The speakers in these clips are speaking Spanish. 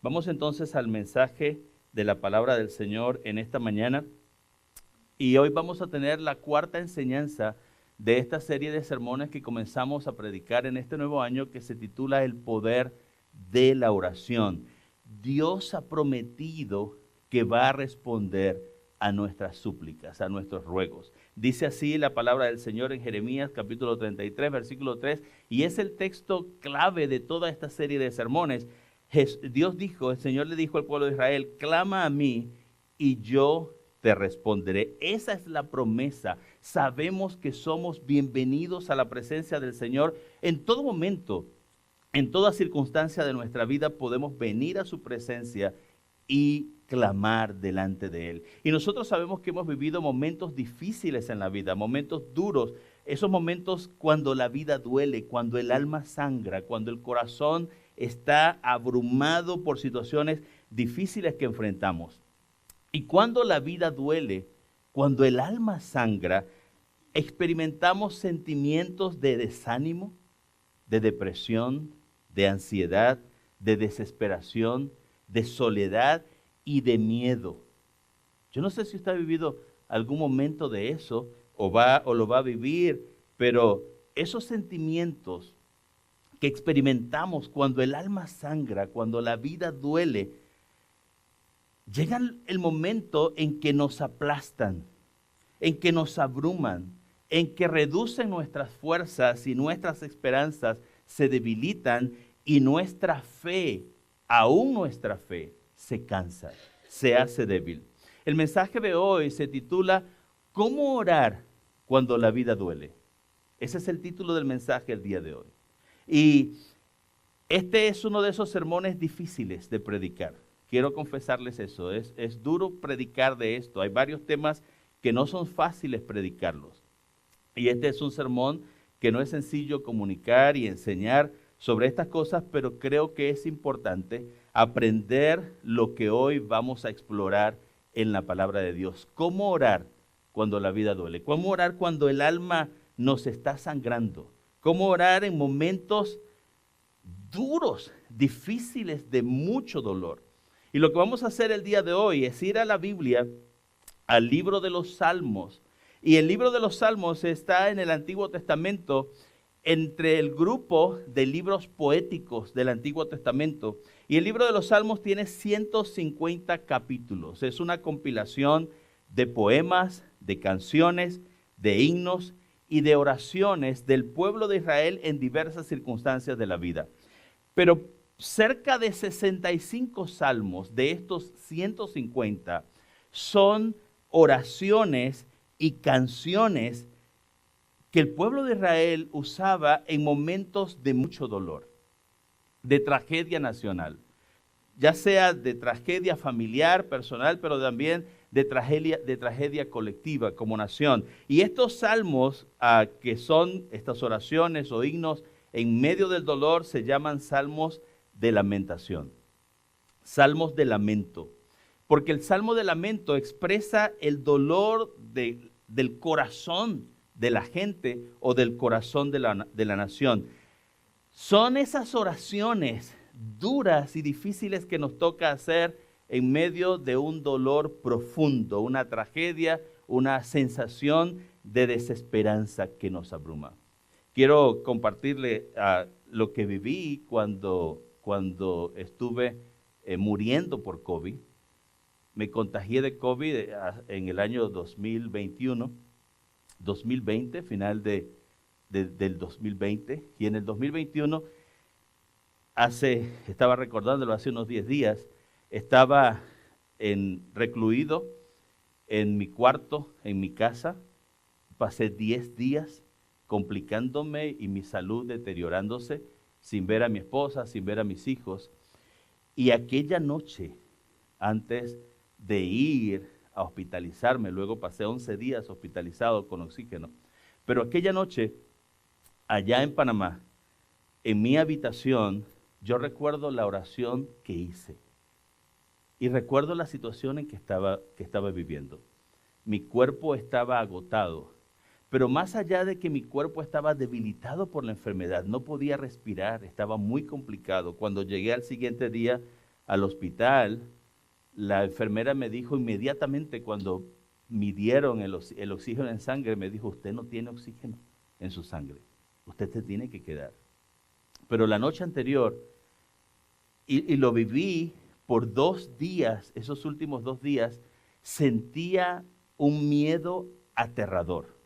Vamos entonces al mensaje de la palabra del Señor en esta mañana. Y hoy vamos a tener la cuarta enseñanza de esta serie de sermones que comenzamos a predicar en este nuevo año, que se titula El poder de la oración. Dios ha prometido que va a responder a nuestras súplicas, a nuestros ruegos. Dice así la palabra del Señor en Jeremías capítulo 33, versículo 3, y es el texto clave de toda esta serie de sermones. Dios dijo, el Señor le dijo al pueblo de Israel: clama a mí y yo te responderé. Esa es la promesa. Sabemos que somos bienvenidos a la presencia del Señor en todo momento, en toda circunstancia de nuestra vida. Podemos venir a su presencia y clamar delante de Él. Y nosotros sabemos que hemos vivido momentos difíciles en la vida, momentos duros, esos momentos cuando la vida duele, cuando el alma sangra, cuando el corazón está abrumado por situaciones difíciles que enfrentamos. Y cuando la vida duele, cuando el alma sangra, experimentamos sentimientos de desánimo, de depresión, de ansiedad, de desesperación, de soledad y de miedo. Yo no sé si usted ha vivido algún momento de eso o lo va a vivir, pero esos sentimientos que experimentamos cuando el alma sangra, cuando la vida duele, llega el momento en que nos aplastan, en que nos abruman, en que reducen nuestras fuerzas y nuestras esperanzas se debilitan y nuestra fe, aún nuestra fe, se cansa, se hace débil. El mensaje de hoy se titula ¿Cómo orar cuando la vida duele? Ese es el título del mensaje el día de hoy. Y este es uno de esos sermones difíciles de predicar. Quiero confesarles eso, es duro predicar de esto. Hay varios temas que no son fáciles predicarlos. Y este es un sermón que no es sencillo comunicar y enseñar sobre estas cosas, pero creo que es importante aprender lo que hoy vamos a explorar en la palabra de Dios. ¿Cómo orar cuando la vida duele? ¿Cómo orar cuando el alma nos está sangrando? ¿Cómo orar en momentos duros, difíciles, de mucho dolor? Y lo que vamos a hacer el día de hoy es ir a la Biblia, al libro de los Salmos. Y el libro de los Salmos está en el Antiguo Testamento, entre el grupo de libros poéticos del Antiguo Testamento. Y el libro de los Salmos tiene 150 capítulos. Es una compilación de poemas, de canciones, de himnos y de oraciones del pueblo de Israel en diversas circunstancias de la vida. Pero cerca de 65 salmos de estos 150 son oraciones y canciones que el pueblo de Israel usaba en momentos de mucho dolor, de tragedia nacional, ya sea de tragedia familiar, personal, pero también de tragedia colectiva como nación. Y estos salmos, que son estas oraciones o himnos en medio del dolor, se llaman salmos de lamentación, salmos de lamento, porque el salmo de lamento expresa el dolor del corazón de la gente o del corazón de la nación. Son esas oraciones duras y difíciles que nos toca hacer en medio de un dolor profundo, una tragedia, una sensación de desesperanza que nos abruma. Quiero compartirle lo que viví cuando estuve muriendo por COVID. Me contagié de COVID en el año 2020, final del 2020. Y en el 2021, estaba recordándolo hace unos 10 días, estaba recluido en mi cuarto, en mi casa. Pasé 10 días complicándome y mi salud deteriorándose, sin ver a mi esposa, sin ver a mis hijos. Y aquella noche, antes de ir a hospitalizarme, luego pasé 11 días hospitalizado con oxígeno, pero aquella noche, allá en Panamá, en mi habitación, yo recuerdo la oración que hice y recuerdo la situación en que estaba viviendo. Mi cuerpo estaba agotado, pero más allá de que mi cuerpo estaba debilitado por la enfermedad, no podía respirar, estaba muy complicado. Cuando llegué al siguiente día al hospital, la enfermera me dijo inmediatamente cuando midieron el oxígeno en sangre, me dijo, usted no tiene oxígeno en su sangre, usted se tiene que quedar. Pero la noche anterior, y lo viví por 2 días, esos últimos 2 días, sentía un miedo aterrador,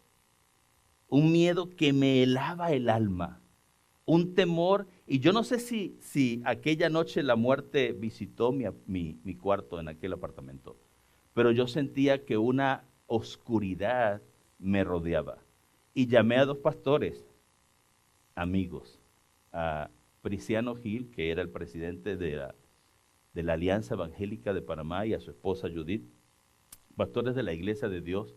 un miedo que me helaba el alma, un temor, y yo no sé si aquella noche la muerte visitó mi cuarto en aquel apartamento, pero yo sentía que una oscuridad me rodeaba. Y llamé a 2 pastores, amigos, a Priciano Gil, que era el presidente de la Alianza Evangélica de Panamá, y a su esposa Judith, pastores de la Iglesia de Dios,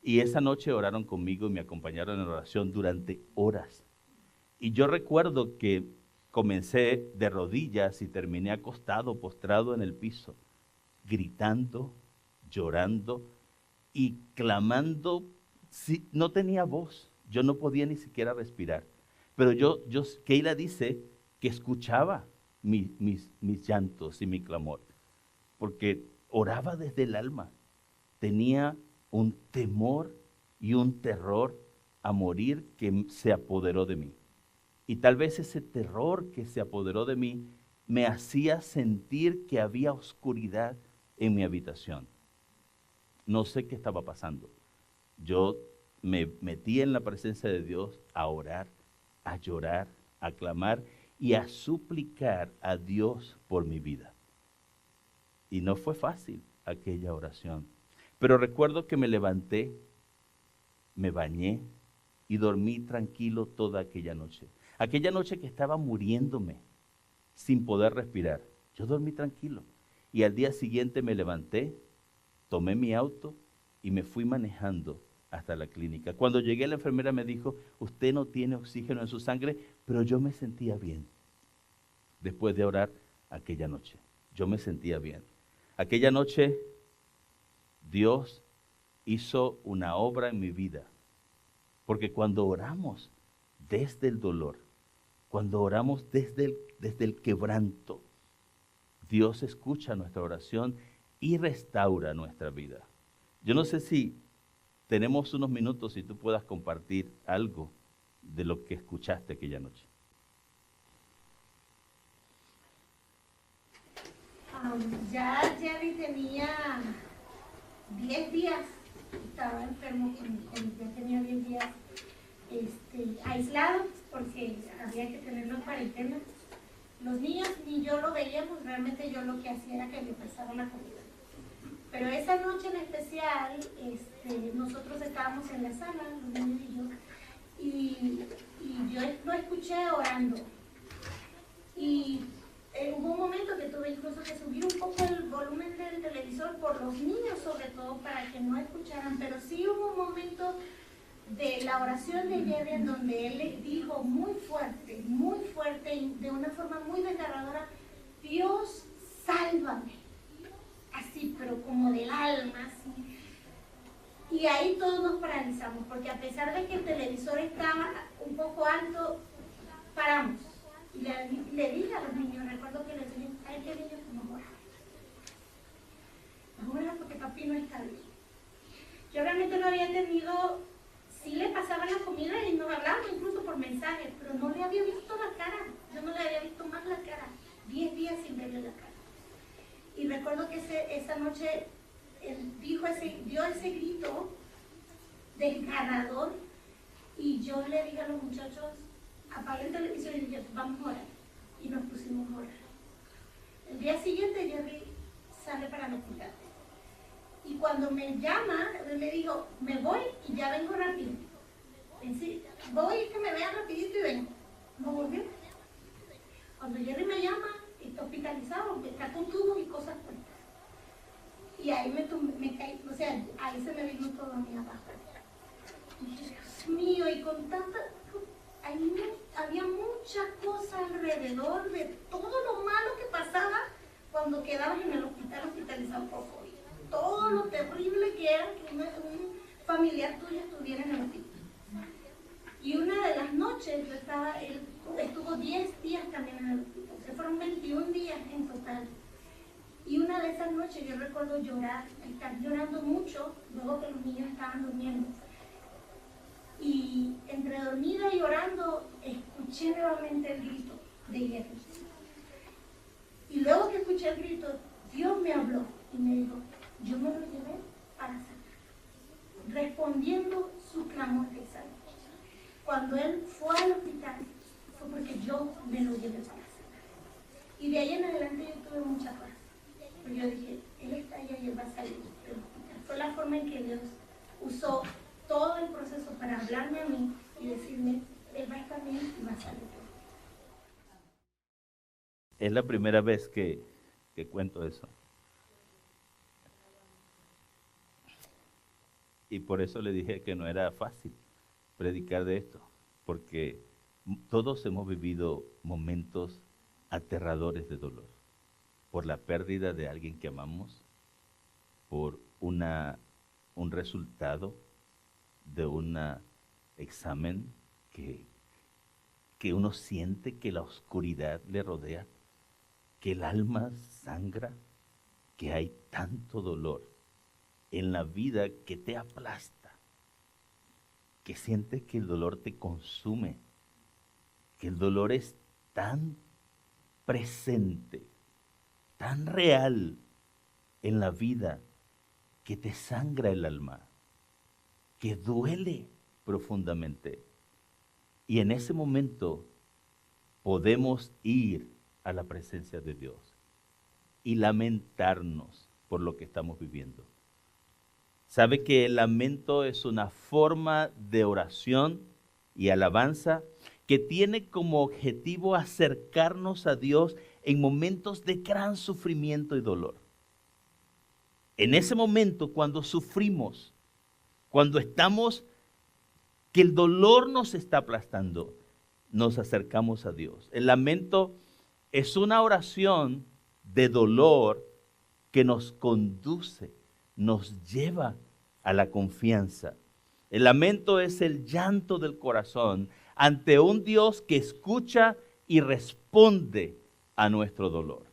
y esa noche oraron conmigo y me acompañaron en oración durante horas. Y yo recuerdo que comencé de rodillas y terminé acostado, postrado en el piso, gritando, llorando y clamando. Sí, no tenía voz, yo no podía ni siquiera respirar. Pero Keila dice que escuchaba mis llantos y mi clamor, porque oraba desde el alma. Tenía un temor y un terror a morir que se apoderó de mí. Y tal vez ese terror que se apoderó de mí me hacía sentir que había oscuridad en mi habitación. No sé qué estaba pasando. Yo me metí en la presencia de Dios a orar, a llorar, a clamar y a suplicar a Dios por mi vida. Y no fue fácil aquella oración. Pero recuerdo que me levanté, me bañé y dormí tranquilo toda aquella noche. Aquella noche que estaba muriéndome sin poder respirar, yo dormí tranquilo. Y al día siguiente me levanté, tomé mi auto y me fui manejando hasta la clínica. Cuando llegué, la enfermera me dijo, usted no tiene oxígeno en su sangre, pero yo me sentía bien. Después de orar aquella noche, yo me sentía bien. Aquella noche, Dios hizo una obra en mi vida. Porque cuando oramos desde el dolor, cuando oramos desde el quebranto, Dios escucha nuestra oración y restaura nuestra vida. Yo no sé si tenemos unos minutos y tú puedas compartir algo de lo que escuchaste aquella noche. Ya Jerry tenía 10 días, estaba enfermo, ya tenía 10 días aislado porque había que tenerlo en cuarentena. Los niños ni yo lo veíamos, realmente yo lo que hacía era que le pasaba la comida. Pero esa noche en especial, nosotros estábamos en la sala, los niños y yo lo escuché orando. Y hubo un momento que tuve incluso que subir un poco el volumen del televisor por los niños, sobre todo para que no escucharan, pero sí hubo un momento de la oración de Jerry en donde él le dijo muy fuerte, y de una forma muy desgarradora, Dios, sálvame, así, pero como del alma, así. Y ahí todos nos paralizamos, porque a pesar de que el televisor estaba un poco alto, paramos. Y le dije a los niños, recuerdo que les dije, ay, qué niños, vamos a orar porque papi no está bien. Yo realmente no había entendido, sí le pasaban la comida y nos hablaban incluso por mensajes, pero no le había visto la cara, yo no le había visto más la cara, 10 días sin verle la cara. Y recuerdo que esa noche él dio ese grito desgarrador y yo le dije a los muchachos, apagué el televisor y dije, vamos a orar. Y nos pusimos a orar. El día siguiente Jerry sale para el hospital. Y cuando me llama, él me dijo, me voy y ya vengo rápido. Sí, voy que me vean rapidito y vengo. No volvió. Cuando Jerry me llama, está hospitalizado, está con tubos y cosas puestas. Y ahí me caí, o sea, ahí se me vino todo a mi abajo. Y dije, Dios mío, y con tanta... había muchas cosas alrededor de todo lo malo que pasaba cuando quedabas en el hospital hospitalizado por COVID. Todo lo terrible que era que un familiar tuyo estuviera en el hospital. Y una de las noches noche él estuvo 10 días también en el hospital, o sea, fueron 21 días en total. Y una de esas noches yo recuerdo llorar, estar llorando mucho, luego que los niños estaban durmiendo. Y entre dormida y llorando, escuché nuevamente el grito de Jefferson. Y luego que escuché el grito, Dios me habló y me dijo, yo me lo llevé para sanar, respondiendo su clamor de esa noche. Cuando él fue al hospital, fue porque yo me lo llevé para sanar. Y de ahí en adelante yo tuve mucha paz. Pero yo dije, él está allá y él va a salir del hospital. Fue la forma en que Dios usó todo el proceso para hablarme a mí y decirme, él va a estar bien y va a salir. Es la primera vez que cuento eso. Y por eso le dije que no era fácil predicar de esto, porque todos hemos vivido momentos aterradores de dolor, por la pérdida de alguien que amamos, por un resultado de un examen que uno siente que la oscuridad le rodea, que el alma sangra, que hay tanto dolor en la vida que te aplasta, que sientes que el dolor te consume, que el dolor es tan presente, tan real en la vida, que te sangra el alma, que duele profundamente. Y en ese momento podemos ir a la presencia de Dios y lamentarnos por lo que estamos viviendo. ¿Sabe que el lamento es una forma de oración y alabanza que tiene como objetivo acercarnos a Dios en momentos de gran sufrimiento y dolor? En ese momento, cuando sufrimos, cuando estamos, que el dolor nos está aplastando, nos acercamos a Dios. El lamento es una oración de dolor que nos conduce, nos lleva a la confianza. El lamento es el llanto del corazón ante un Dios que escucha y responde a nuestro dolor.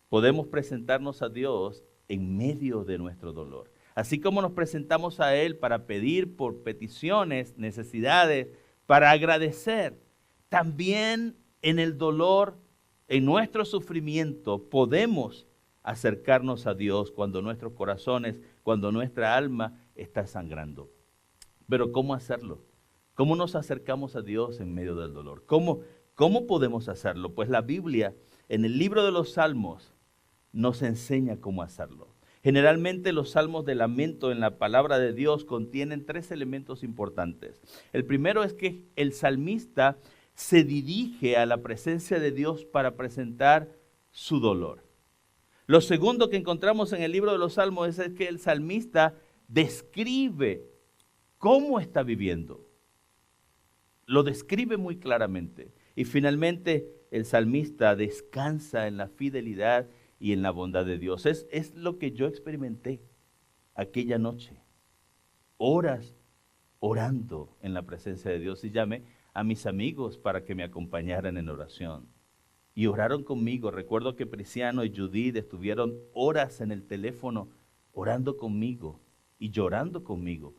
Podemos presentarnos a Dios en medio de nuestro dolor. Así como nos presentamos a Él para pedir por peticiones, necesidades, para agradecer, también en el dolor, en nuestro sufrimiento, podemos acercarnos a Dios cuando nuestros corazones, cuando nuestra alma está sangrando. Pero ¿cómo hacerlo? ¿Cómo nos acercamos a Dios en medio del dolor? ¿Cómo podemos hacerlo? Pues la Biblia, en el libro de los Salmos, nos enseña cómo hacerlo. Generalmente los salmos de lamento en la palabra de Dios contienen 3 elementos importantes. El primero es que el salmista se dirige a la presencia de Dios para presentar su dolor. Lo segundo que encontramos en el libro de los Salmos es que el salmista describe cómo está viviendo. Lo describe muy claramente. Y finalmente el salmista descansa en la fidelidad y en la bondad de Dios. Es lo que yo experimenté aquella noche. Horas orando en la presencia de Dios, y llamé a mis amigos para que me acompañaran en oración. Y oraron conmigo. Recuerdo que Priciano y Judith estuvieron horas en el teléfono orando conmigo y llorando conmigo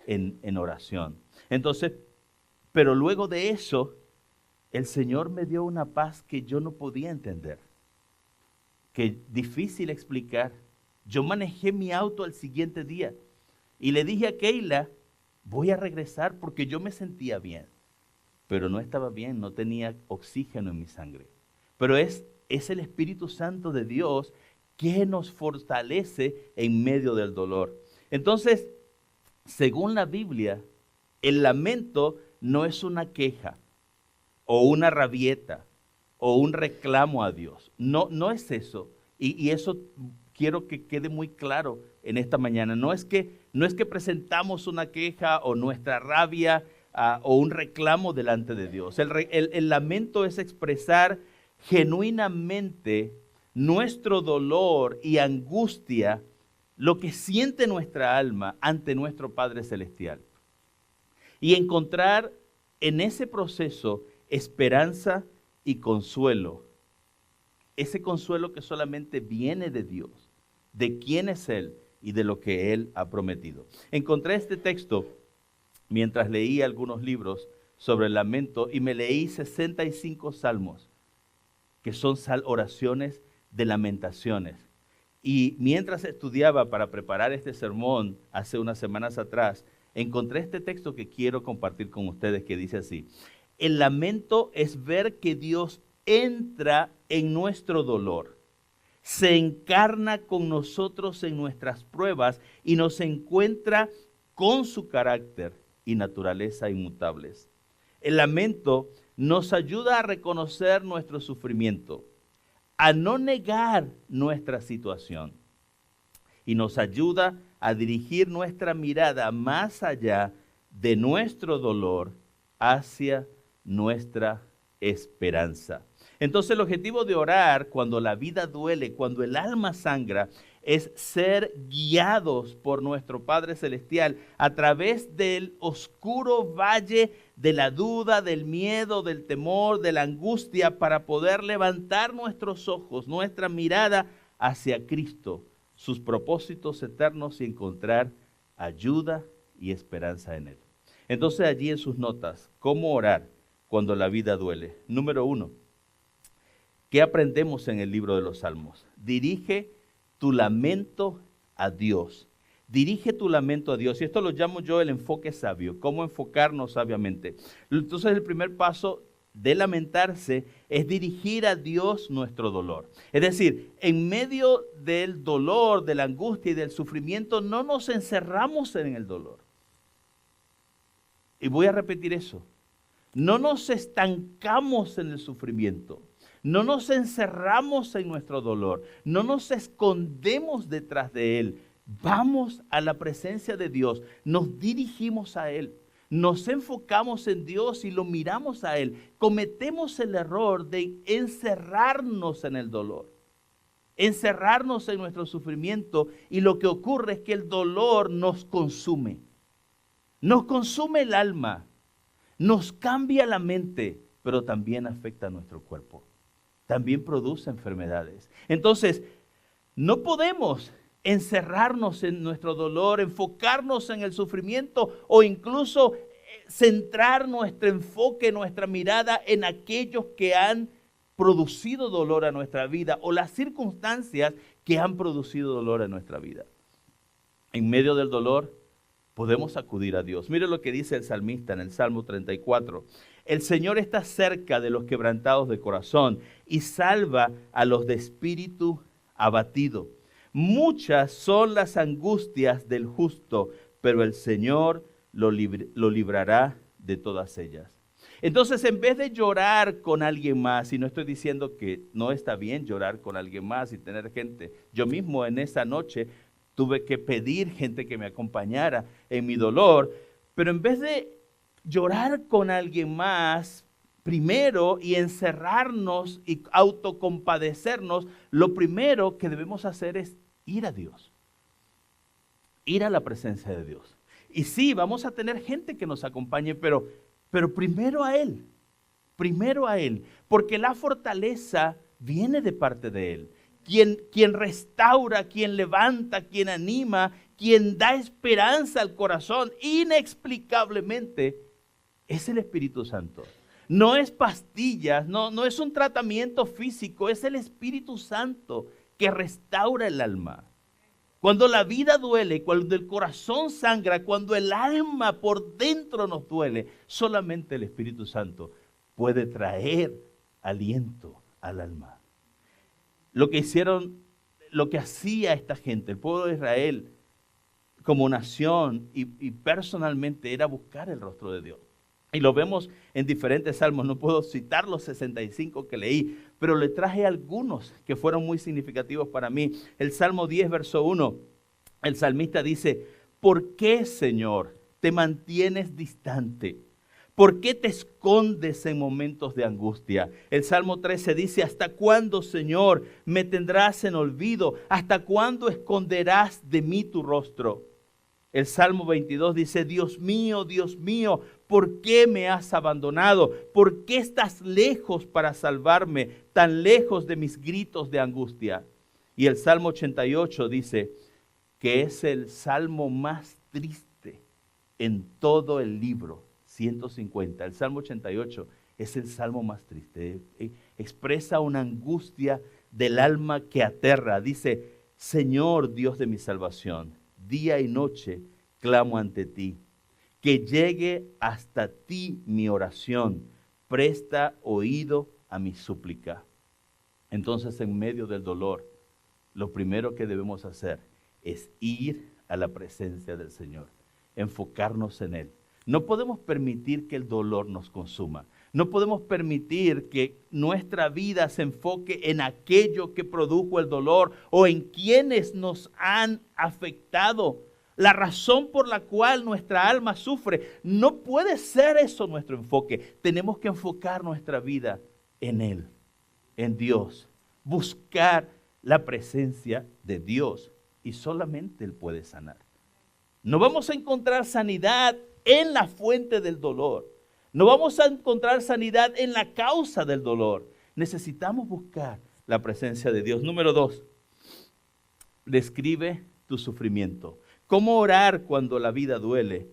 en oración. Entonces, pero luego de eso, el Señor me dio una paz que yo no podía entender, que difícil explicar. Yo manejé mi auto al siguiente día y le dije a Keila, voy a regresar porque yo me sentía bien, pero no estaba bien, no tenía oxígeno en mi sangre. Pero es el Espíritu Santo de Dios que nos fortalece en medio del dolor. Entonces, según la Biblia, el lamento no es una queja o una rabieta o un reclamo a Dios. No es eso. Y eso quiero que quede muy claro en esta mañana. No es que presentamos una queja o nuestra rabia o un reclamo delante de Dios. El lamento es expresar genuinamente nuestro dolor y angustia, lo que siente nuestra alma ante nuestro Padre Celestial. y encontrar en ese proceso esperanza y consuelo. Ese consuelo que solamente viene de Dios, de quién es Él y de lo que Él ha prometido. Encontré este texto mientras leía algunos libros sobre el lamento y me leí 65 salmos, que son oraciones de lamentaciones. Y mientras estudiaba para preparar este sermón hace unas semanas atrás, encontré este texto que quiero compartir con ustedes que dice así: el lamento es ver que Dios entra en nuestro dolor, se encarna con nosotros en nuestras pruebas y nos encuentra con su carácter y naturaleza inmutables. El lamento nos ayuda a reconocer nuestro sufrimiento, a no negar nuestra situación y nos ayuda a dirigir nuestra mirada más allá de nuestro dolor hacia nuestra esperanza. Entonces el objetivo de orar cuando la vida duele, cuando el alma sangra, es ser guiados por nuestro Padre Celestial a través del oscuro valle de la duda, del miedo, del temor, de la angustia, para poder levantar nuestros ojos, nuestra mirada hacia Cristo, sus propósitos eternos y encontrar ayuda y esperanza en Él. Entonces allí en sus notas, ¿cómo orar cuando la vida duele? Número 1, ¿qué aprendemos en el libro de los Salmos? Dirige tu lamento a Dios. Dirige tu lamento a Dios. Y esto lo llamo yo el enfoque sabio. ¿Cómo enfocarnos sabiamente? Entonces el primer paso de lamentarse es dirigir a Dios nuestro dolor. Es decir, en medio del dolor, de la angustia y del sufrimiento, no nos encerramos en el dolor. Y voy a repetir eso. No nos estancamos en el sufrimiento. No nos encerramos en nuestro dolor, no nos escondemos detrás de Él. Vamos a la presencia de Dios, nos dirigimos a Él, nos enfocamos en Dios y lo miramos a Él. Cometemos el error de encerrarnos en el dolor, encerrarnos en nuestro sufrimiento, y lo que ocurre es que el dolor nos consume el alma, nos cambia la mente, pero también afecta a nuestro cuerpo. También produce enfermedades. Entonces, no podemos encerrarnos en nuestro dolor, enfocarnos en el sufrimiento o incluso centrar nuestro enfoque, nuestra mirada en aquellos que han producido dolor a nuestra vida o las circunstancias que han producido dolor a nuestra vida. En medio del dolor podemos acudir a Dios. Mire lo que dice el salmista en el Salmo 34. El Señor está cerca de los quebrantados de corazón y salva a los de espíritu abatido. Muchas son las angustias del justo, pero el Señor lo librará de todas ellas. Entonces, en vez de llorar con alguien más, y no estoy diciendo que no está bien llorar con alguien más y tener gente, yo mismo en esa noche tuve que pedir gente que me acompañara en mi dolor, pero en vez de llorar con alguien más primero y encerrarnos y autocompadecernos, lo primero que debemos hacer es ir a Dios, ir a la presencia de Dios. Y sí, vamos a tener gente que nos acompañe, pero primero a Él, porque la fortaleza viene de parte de Él. Quien restaura, quien levanta, quien anima, quien da esperanza al corazón, inexplicablemente, es el Espíritu Santo. No es pastillas, no es un tratamiento físico, es el Espíritu Santo que restaura el alma. Cuando la vida duele, cuando el corazón sangra, cuando el alma por dentro nos duele, solamente el Espíritu Santo puede traer aliento al alma. Lo que hacía esta gente, el pueblo de Israel, como nación y personalmente, era buscar el rostro de Dios. Y lo vemos en diferentes salmos. No puedo citar los 65 que leí, pero le traje algunos que fueron muy significativos para mí. El Salmo 10, verso 1, el salmista dice: ¿por qué, Señor, te mantienes distante? ¿Por qué te escondes en momentos de angustia? El Salmo 13 dice: ¿hasta cuándo, Señor, me tendrás en olvido? ¿Hasta cuándo esconderás de mí tu rostro? El Salmo 22 dice, Dios mío, ¿por qué me has abandonado? ¿Por qué estás lejos para salvarme, tan lejos de mis gritos de angustia? Y el Salmo 88 dice que es el salmo más triste en todo el libro 150. El Salmo 88 es el salmo más triste. Expresa una angustia del alma que aterra. Dice, Señor Dios de mi salvación, día y noche clamo ante ti. Que llegue hasta ti mi oración. Presta oído a mi súplica. Entonces, en medio del dolor, lo primero que debemos hacer es ir a la presencia del Señor, enfocarnos en Él. No podemos permitir que el dolor nos consuma. No podemos permitir que nuestra vida se enfoque en aquello que produjo el dolor o en quienes nos han afectado. La razón por la cual nuestra alma sufre, no puede ser eso nuestro enfoque. Tenemos que enfocar nuestra vida en Él, en Dios. Buscar la presencia de Dios y solamente Él puede sanar. No vamos a encontrar sanidad en la fuente del dolor. No vamos a encontrar sanidad en la causa del dolor. Necesitamos buscar la presencia de Dios. Número 2, describe tu sufrimiento. ¿Cómo orar cuando la vida duele?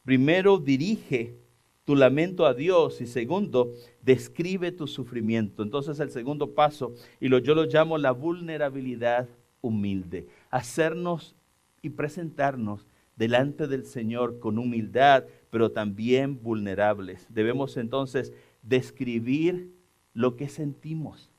Primero, dirige tu lamento a Dios y segundo, describe tu sufrimiento. Entonces el segundo paso, yo lo llamo la vulnerabilidad humilde. Hacernos y presentarnos delante del Señor con humildad, pero también vulnerables. Debemos entonces describir lo que sentimos,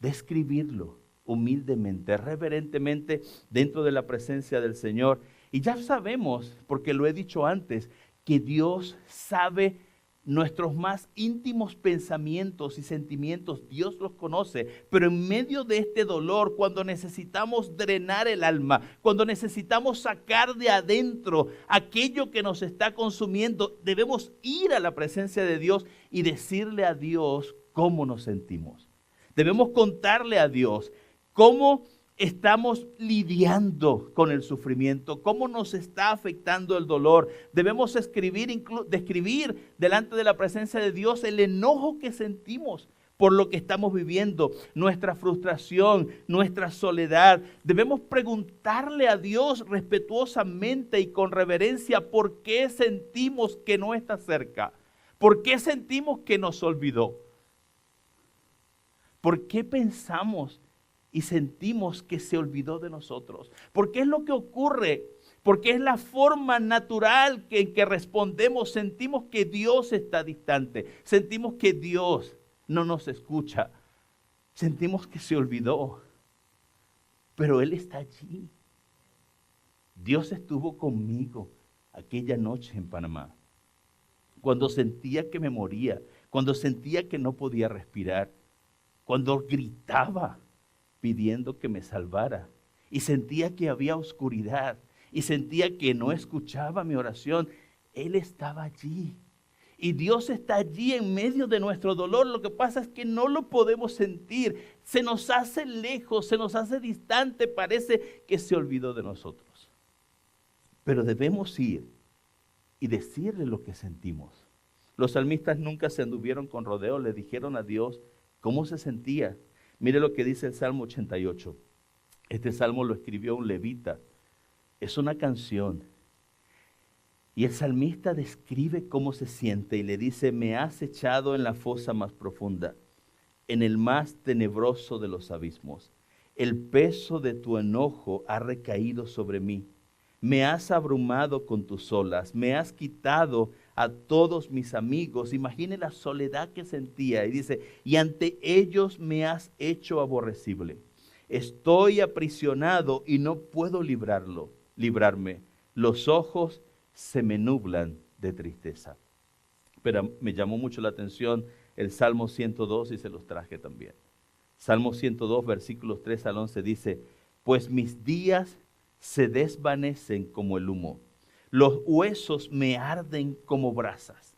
describirlo humildemente, reverentemente dentro de la presencia del Señor. Y ya sabemos, porque lo he dicho antes, que Dios sabe nuestros más íntimos pensamientos y sentimientos. Dios los conoce, pero en medio de este dolor, cuando necesitamos drenar el alma, cuando necesitamos sacar de adentro aquello que nos está consumiendo, debemos ir a la presencia de Dios y decirle a Dios cómo nos sentimos. Debemos contarle a Dios cómo estamos lidiando con el sufrimiento, cómo nos está afectando el dolor. Debemos describir delante de la presencia de Dios el enojo que sentimos por lo que estamos viviendo, nuestra frustración, nuestra soledad. Debemos preguntarle a Dios respetuosamente y con reverencia por qué sentimos que no está cerca, por qué sentimos que nos olvidó, por qué pensamos y sentimos que se olvidó de nosotros. Porque es lo que ocurre, porque es la forma natural en que respondemos. Sentimos que Dios está distante, sentimos que Dios no nos escucha, sentimos que se olvidó, pero Él está allí. Dios estuvo conmigo aquella noche en Panamá, cuando sentía que me moría, cuando sentía que no podía respirar, cuando gritaba pidiendo que me salvara y sentía que había oscuridad y sentía que no escuchaba mi oración. Él estaba allí y Dios está allí en medio de nuestro dolor. Lo que pasa es que no lo podemos sentir, se nos hace lejos, se nos hace distante, parece que se olvidó de nosotros. Pero debemos ir y decirle lo que sentimos. Los salmistas nunca se anduvieron con rodeo, le dijeron a Dios cómo se sentía. Mire lo que dice el Salmo 88. Este salmo lo escribió un levita. Es una canción. Y el salmista describe cómo se siente y le dice: me has echado en la fosa más profunda, en el más tenebroso de los abismos. El peso de tu enojo ha recaído sobre mí. Me has abrumado con tus olas, me has quitado a todos mis amigos. Imagine la soledad que sentía y dice: y ante ellos me has hecho aborrecible. Estoy aprisionado y no puedo librarme. Los ojos se me nublan de tristeza. Pero me llamó mucho la atención el Salmo 102 y se los traje también. Salmo 102, versículos 3 al 11 dice: pues mis días se desvanecen como el humo, los huesos me arden como brasas,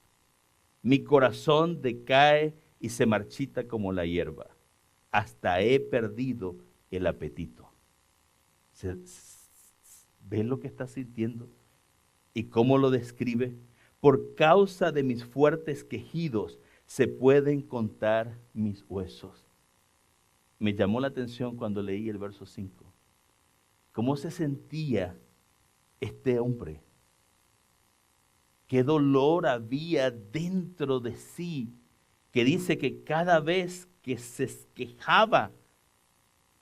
mi corazón decae y se marchita como la hierba, hasta he perdido el apetito. ¿Ven lo que está sintiendo ¿Y cómo lo describe? Por causa de mis fuertes quejidos se pueden contar mis huesos. Me llamó la atención cuando leí el verso 5. ¿Cómo se sentía este hombre? ¿Qué dolor había dentro de sí? Que dice que cada vez que se quejaba,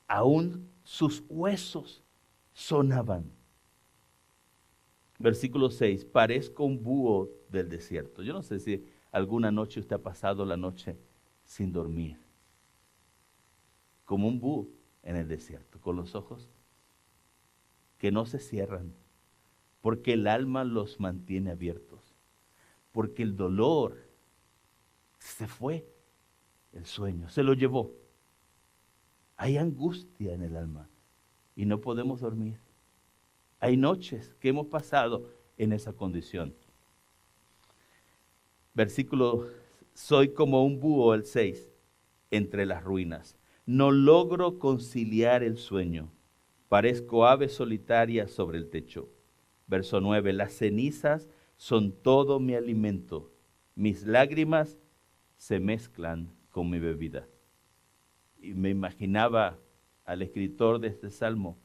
aún sus huesos sonaban. Versículo 6, parezco un búho del desierto. Yo no sé si alguna noche usted ha pasado la noche sin dormir. Como un búho en el desierto, con los ojos que no se cierran, porque el alma los mantiene abiertos, porque el dolor se fue, el sueño se lo llevó. Hay angustia en el alma y no podemos dormir. Hay noches que hemos pasado en esa condición. Versículo, soy como un búho, el 6, entre las ruinas. No logro conciliar el sueño. Parezco ave solitaria sobre el techo. Verso 9, las cenizas son todo mi alimento. Mis lágrimas se mezclan con mi bebida. Y me imaginaba al escritor de este salmo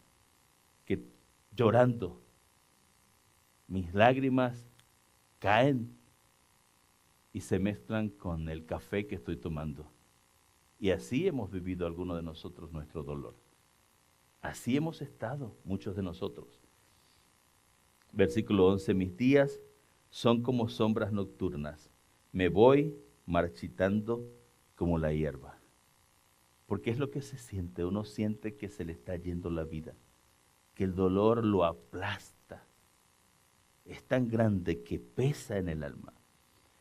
que llorando, mis lágrimas caen y se mezclan con el café que estoy tomando. Y así hemos vivido algunos de nosotros nuestro dolor. Así hemos estado muchos de nosotros. Versículo 11, mis días son como sombras nocturnas. Me voy marchitando como la hierba. Porque es lo que se siente. Uno siente que se le está yendo la vida, que el dolor lo aplasta. Es tan grande que pesa en el alma.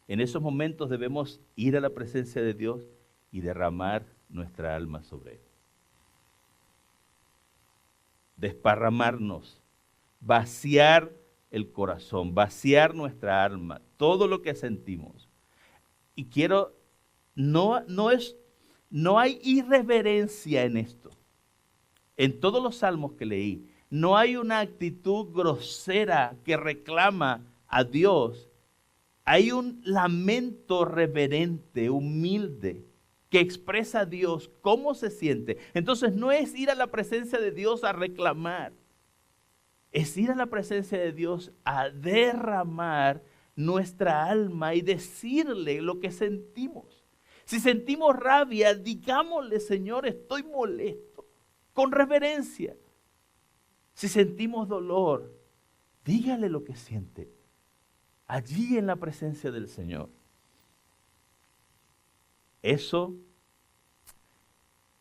En esos momentos debemos ir a la presencia de Dios y derramar nuestra alma sobre Él. Desparramarnos, vaciar el corazón, vaciar nuestra alma, todo lo que sentimos. Y quiero, no hay irreverencia en esto. En todos los salmos que leí, no hay una actitud grosera que reclama a Dios. Hay un lamento reverente, humilde, que expresa a Dios cómo se siente. Entonces no es ir a la presencia de Dios a reclamar. Es ir a la presencia de Dios a derramar nuestra alma y decirle lo que sentimos. Si sentimos rabia, digámosle, Señor, estoy molesto, con reverencia. Si sentimos dolor, dígale lo que siente, allí en la presencia del Señor. Eso,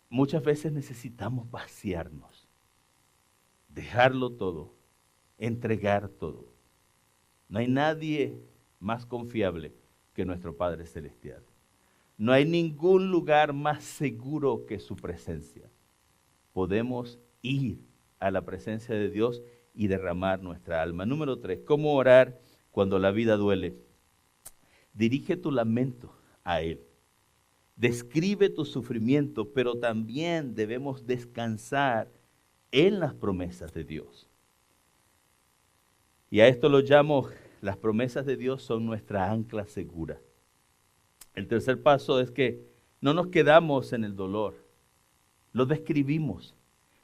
muchas veces necesitamos vaciarnos, dejarlo todo, entregar todo. No hay nadie más confiable que nuestro Padre Celestial. No hay ningún lugar más seguro que su presencia. Podemos ir a la presencia de Dios y derramar nuestra alma. Número 3, ¿cómo orar cuando la vida duele? Dirige tu lamento a Él. Describe tu sufrimiento, pero también debemos descansar en las promesas de Dios. Y a esto lo llamo, las promesas de Dios son nuestra ancla segura. El tercer paso es que no nos quedamos en el dolor, lo describimos,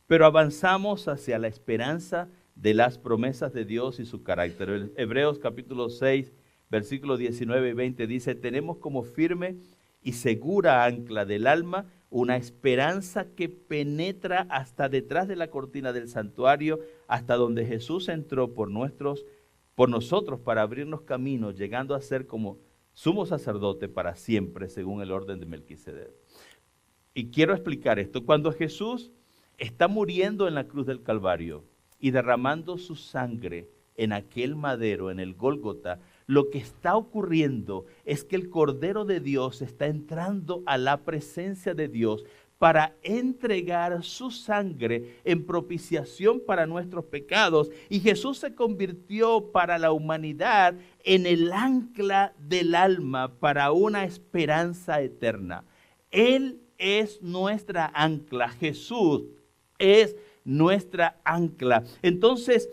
pero avanzamos hacia la esperanza de las promesas de Dios y su carácter. Hebreos capítulo 6, versículos 19 y 20 dice, tenemos como firme y segura ancla del alma una esperanza que penetra hasta detrás de la cortina del santuario, hasta donde Jesús entró por nosotros para abrirnos camino, llegando a ser como sumo sacerdote para siempre, según el orden de Melquisedec. Y quiero explicar esto. Cuando Jesús está muriendo en la cruz del Calvario y derramando su sangre en aquel madero, en el Gólgota, lo que está ocurriendo es que el Cordero de Dios está entrando a la presencia de Dios para entregar su sangre en propiciación para nuestros pecados. Y Jesús se convirtió para la humanidad en el ancla del alma para una esperanza eterna. Él es nuestra ancla. Jesús es nuestra ancla. Entonces,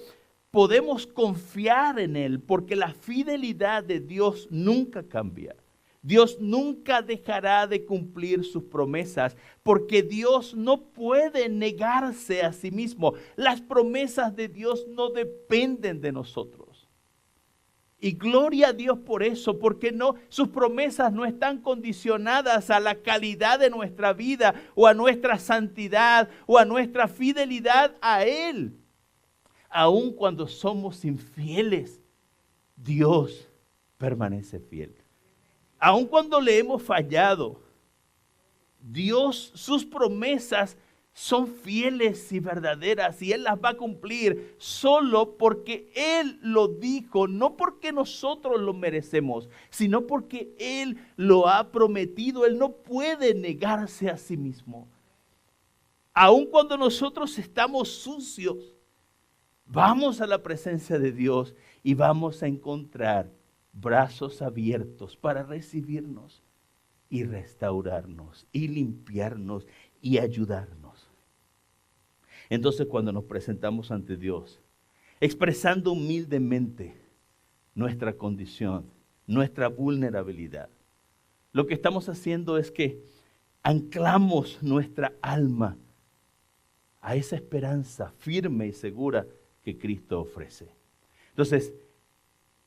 podemos confiar en Él porque la fidelidad de Dios nunca cambia. Dios nunca dejará de cumplir sus promesas porque Dios no puede negarse a sí mismo. Las promesas de Dios no dependen de nosotros. Y gloria a Dios por eso, porque sus promesas no están condicionadas a la calidad de nuestra vida o a nuestra santidad o a nuestra fidelidad a Él. Aun cuando somos infieles, Dios permanece fiel. Aun cuando le hemos fallado, Dios, sus promesas son fieles y verdaderas y Él las va a cumplir solo porque Él lo dijo, no porque nosotros lo merecemos, sino porque Él lo ha prometido. Él no puede negarse a sí mismo. Aun cuando nosotros estamos sucios, vamos a la presencia de Dios y vamos a encontrar brazos abiertos para recibirnos y restaurarnos y limpiarnos y ayudarnos. Entonces, cuando nos presentamos ante Dios, expresando humildemente nuestra condición, nuestra vulnerabilidad, lo que estamos haciendo es que anclamos nuestra alma a esa esperanza firme y segura que Cristo ofrece. Entonces,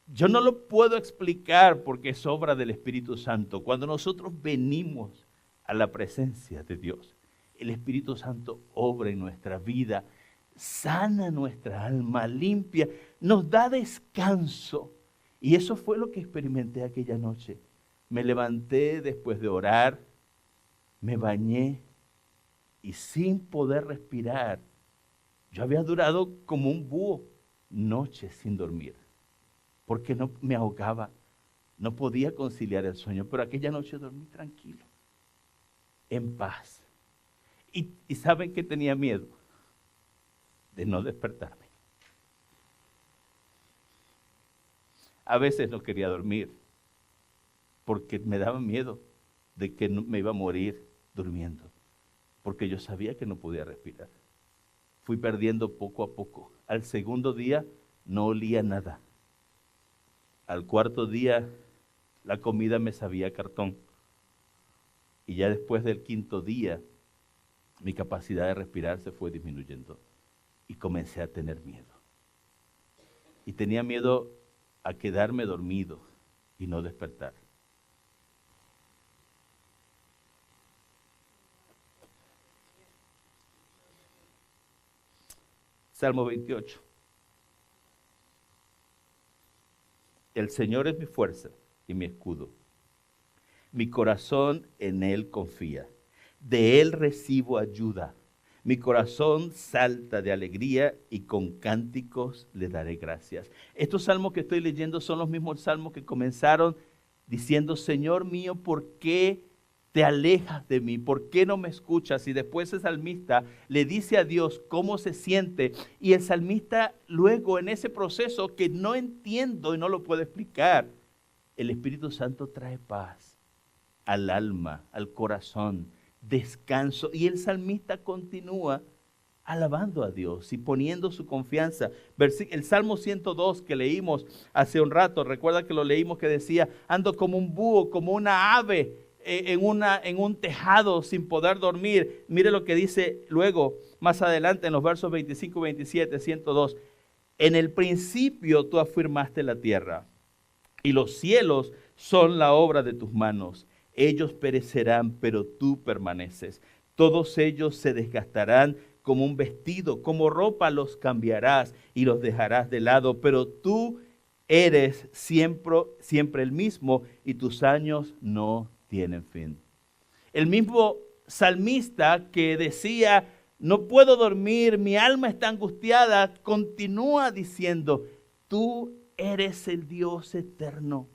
yo no lo puedo explicar porque es obra del Espíritu Santo. Cuando nosotros venimos a la presencia de Dios, el Espíritu Santo obra en nuestra vida, sana nuestra alma, limpia, nos da descanso. Y eso fue lo que experimenté aquella noche. Me levanté después de orar, me bañé y sin poder respirar, yo había durado como un búho noches sin dormir. Porque no me ahogaba, no podía conciliar el sueño, pero aquella noche dormí tranquilo, en paz. Y ¿saben qué tenía miedo? De no despertarme. A veces no quería dormir, porque me daba miedo de que me iba a morir durmiendo, porque yo sabía que no podía respirar. Fui perdiendo poco a poco. Al segundo día no olía nada. Al cuarto día, la comida me sabía a cartón. Y ya después del quinto día, mi capacidad de respirar se fue disminuyendo. Y comencé a tener miedo. Y tenía miedo a quedarme dormido y no despertar. Salmo 28. El Señor es mi fuerza y mi escudo. Mi corazón en Él confía. De Él recibo ayuda. Mi corazón salta de alegría y con cánticos le daré gracias. Estos salmos que estoy leyendo son los mismos salmos que comenzaron diciendo, Señor mío, ¿por qué te alejas de mí? ¿Por qué no me escuchas? Y después el salmista le dice a Dios cómo se siente. Y el salmista luego en ese proceso que no entiendo y no lo puedo explicar, el Espíritu Santo trae paz al alma, al corazón, descanso. Y el salmista continúa alabando a Dios y poniendo su confianza. El Salmo 102 que leímos hace un rato, recuerda que lo leímos que decía, ando como un búho, como una ave en un tejado sin poder dormir. Mire lo que dice luego, más adelante en los versos 25 y 27, 102. En el principio tú afirmaste la tierra y los cielos son la obra de tus manos. Ellos perecerán, pero tú permaneces. Todos ellos se desgastarán como un vestido, como ropa los cambiarás y los dejarás de lado, pero tú eres siempre el mismo y tus años no tienen fin. El mismo salmista que decía, no puedo dormir, mi alma está angustiada, continúa diciendo, tú eres el Dios eterno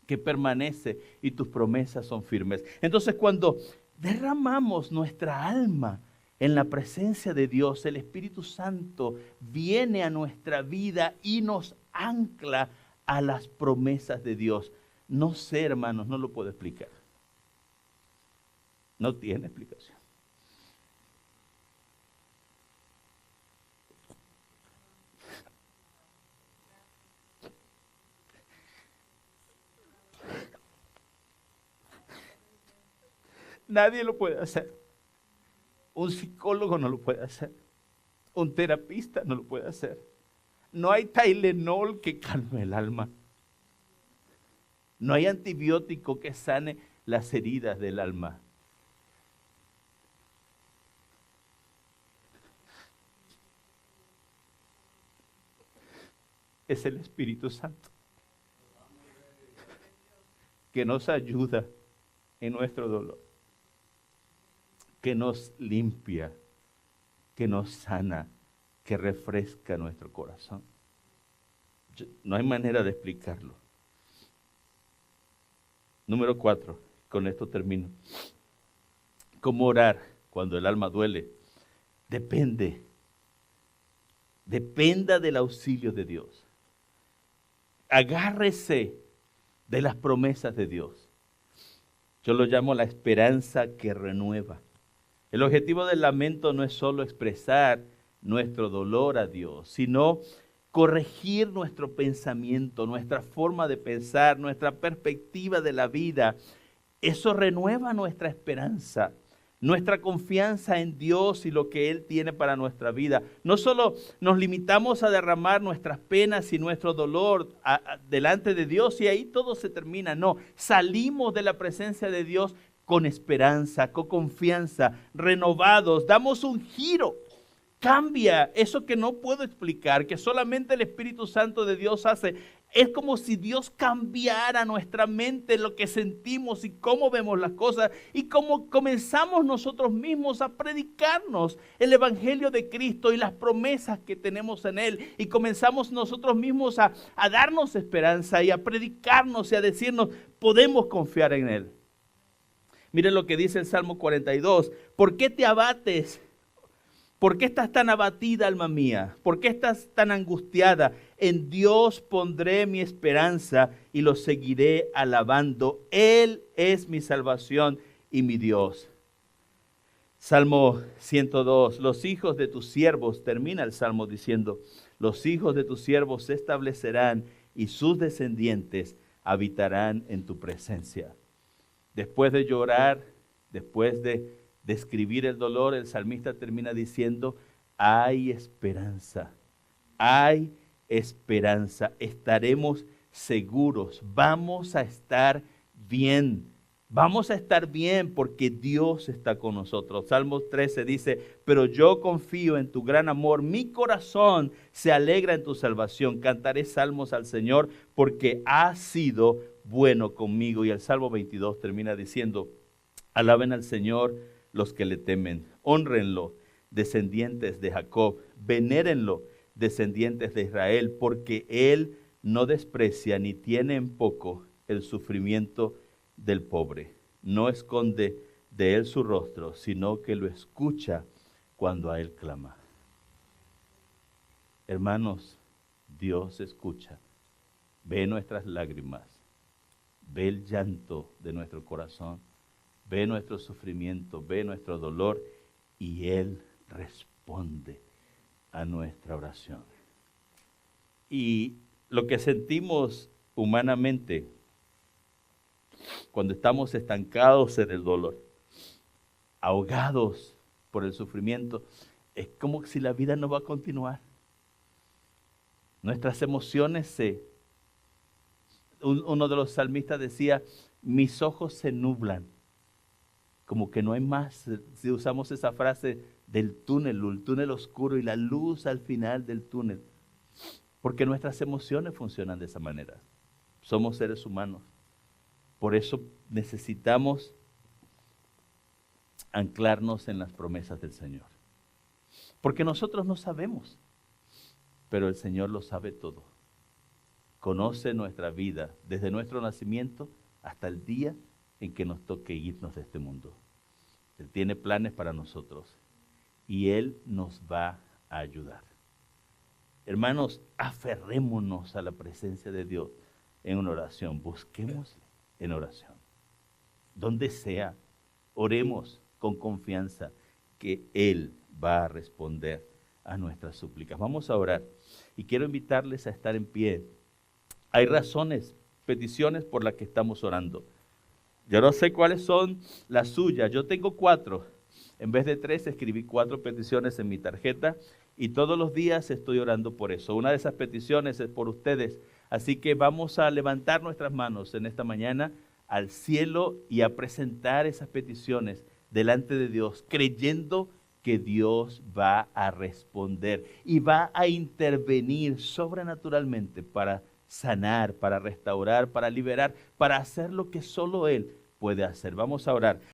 que permanece y tus promesas son firmes. Entonces, cuando derramamos nuestra alma en la presencia de Dios, el Espíritu Santo viene a nuestra vida y nos ancla a las promesas de Dios. No sé, hermanos, no lo puedo explicar. No tiene explicación. Nadie lo puede hacer. Un psicólogo no lo puede hacer. Un terapista no lo puede hacer. No hay Tylenol que calme el alma. No hay antibiótico que sane las heridas del alma. Es el Espíritu Santo que nos ayuda en nuestro dolor, que nos limpia, que nos sana, que refresca nuestro corazón. No hay manera de explicarlo. Número 4, con esto termino. ¿Cómo orar cuando el alma duele? Dependa del auxilio de Dios. Agárrese de las promesas de Dios. Yo lo llamo la esperanza que renueva. El objetivo del lamento no es solo expresar nuestro dolor a Dios, sino corregir nuestro pensamiento, nuestra forma de pensar, nuestra perspectiva de la vida. Eso renueva nuestra esperanza, nuestra confianza en Dios y lo que Él tiene para nuestra vida. No solo nos limitamos a derramar nuestras penas y nuestro dolor delante de Dios y ahí todo se termina. No, salimos de la presencia de Dios con esperanza, con confianza, renovados, damos un giro. Cambia eso que no puedo explicar, que solamente el Espíritu Santo de Dios hace. Es como si Dios cambiara nuestra mente, lo que sentimos y cómo vemos las cosas y cómo comenzamos nosotros mismos a predicarnos el Evangelio de Cristo y las promesas que tenemos en Él. Y comenzamos nosotros mismos a darnos esperanza y a predicarnos y a decirnos, podemos confiar en Él. Miren lo que dice el Salmo 42. ¿Por qué te abates? ¿Por qué estás tan abatida, alma mía? ¿Por qué estás tan angustiada? En Dios pondré mi esperanza y lo seguiré alabando. Él es mi salvación y mi Dios. Salmo 102. Los hijos de tus siervos, termina el Salmo diciendo, los hijos de tus siervos se establecerán y sus descendientes habitarán en tu presencia. Después de llorar, después de describir el dolor, el salmista termina diciendo, hay esperanza, estaremos seguros, vamos a estar bien porque Dios está con nosotros. Salmos 13 dice, pero yo confío en tu gran amor, mi corazón se alegra en tu salvación, cantaré salmos al Señor porque ha sido bueno conmigo. Y el Salmo 22 termina diciendo, alaben al Señor los que le temen, hónrenlo, descendientes de Jacob, venérenlo, descendientes de Israel, porque Él no desprecia ni tiene en poco el sufrimiento del pobre. No esconde de Él su rostro, sino que lo escucha cuando a Él clama. Hermanos, Dios escucha, ve nuestras lágrimas, ve el llanto de nuestro corazón, ve nuestro sufrimiento, ve nuestro dolor y Él responde a nuestra oración. Y lo que sentimos humanamente cuando estamos estancados en el dolor, ahogados por el sufrimiento, es como si la vida no va a continuar. Nuestras emociones uno de los salmistas decía, mis ojos se nublan. Como que no hay más, si usamos esa frase del túnel, el túnel oscuro y la luz al final del túnel. Porque nuestras emociones funcionan de esa manera. Somos seres humanos. Por eso necesitamos anclarnos en las promesas del Señor. Porque nosotros no sabemos, pero el Señor lo sabe todo. Conoce nuestra vida desde nuestro nacimiento hasta el día en que nos toque irnos de este mundo. Él tiene planes para nosotros y Él nos va a ayudar. Hermanos, aferrémonos a la presencia de Dios en una oración. Busquemos en oración. Donde sea, oremos con confianza que Él va a responder a nuestras súplicas. Vamos a orar y quiero invitarles a estar en pie. Hay razones, peticiones por las que estamos orando. Yo no sé cuáles son las suyas. Yo tengo 4. En vez de 3, escribí 4 peticiones en mi tarjeta y todos los días estoy orando por eso. Una de esas peticiones es por ustedes. Así que vamos a levantar nuestras manos en esta mañana al cielo y a presentar esas peticiones delante de Dios, creyendo que Dios va a responder y va a intervenir sobrenaturalmente para sanar, para restaurar, para liberar, para hacer lo que solo Él puede hacer. Vamos a orar.